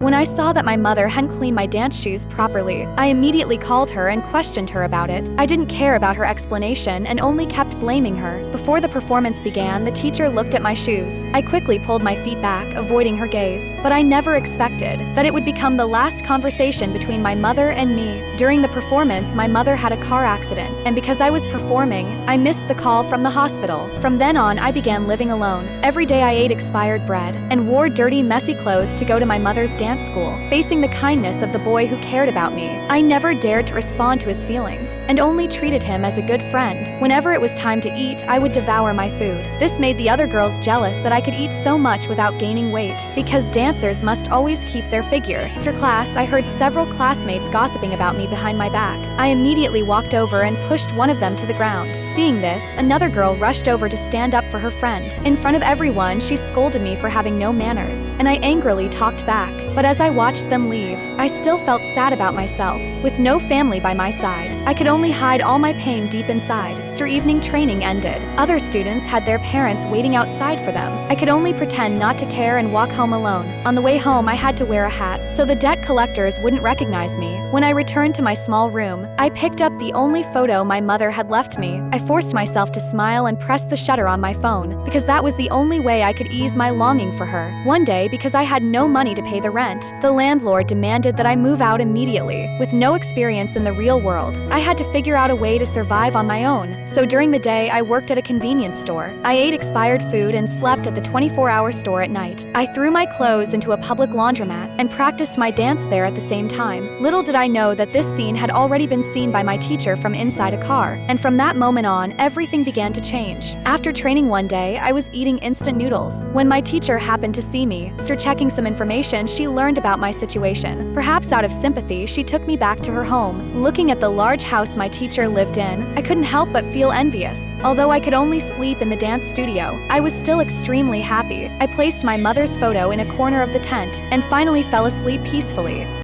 When I saw that my mother hadn't cleaned my dance shoes properly, I immediately called her and questioned her about it. I didn't care about her explanation and only kept blaming her. Before the performance began, the teacher looked at my shoes. I quickly pulled my feet back, avoiding her gaze, but I never expected that it would become the last conversation between my mother and me. During the performance, my mother had a car accident, and because I was performing, I missed the call from the hospital. From then on, I began living alone. Every day I ate expired bread and wore dirty, messy clothes to go to my mother's dance school, facing the kindness of the boy who cared about me. I never dared to respond to his feelings and only treated him as a good friend. Whenever it was time to eat, I would devour my food. This made the other girls jealous that I could eat so much without gaining weight, because dancers must always keep their figure. After class, I heard several classmates gossiping about me behind my back. I immediately walked over and pushed one of them to the ground. Seeing this, another girl rushed over to stand up for her friend. In front of everyone, she scolded me for having no manners, and I angrily talked back. But as I watched them leave, I still felt sad about myself. With no family by my side, I could only hide all my pain deep inside. After evening training ended, other students had their parents waiting outside for them. I could only pretend not to care and walk home alone. On the way home, I had to wear a hat so the debt collectors wouldn't recognize me. When I returned to my small room, I picked up the only photo my mother had left me. I forced myself to smile and press the shutter on my phone, because that was the only way I could ease my longing for her. One day, because I had no money to pay the rent, the landlord demanded that I move out immediately. With no experience in the real world, I had to figure out a way to survive on my own. So during the day, I worked at a convenience store. I ate expired food and slept at the 24-hour store at night. I threw my clothes into a public laundromat and practiced my dance there at the same time. Little did I know that this scene had already been seen by my teacher from inside a car, and from that moment on, everything began to change. After training one day, I was eating instant noodles when my teacher happened to see me. After checking some information, she learned about my situation. Perhaps out of sympathy, she took me back to her home. Looking at the large house my teacher lived in, I couldn't help but feel envious. Although I could only sleep in the dance studio, I was still extremely happy. I placed my mother's photo in a corner of the tent and finally fell asleep peacefully.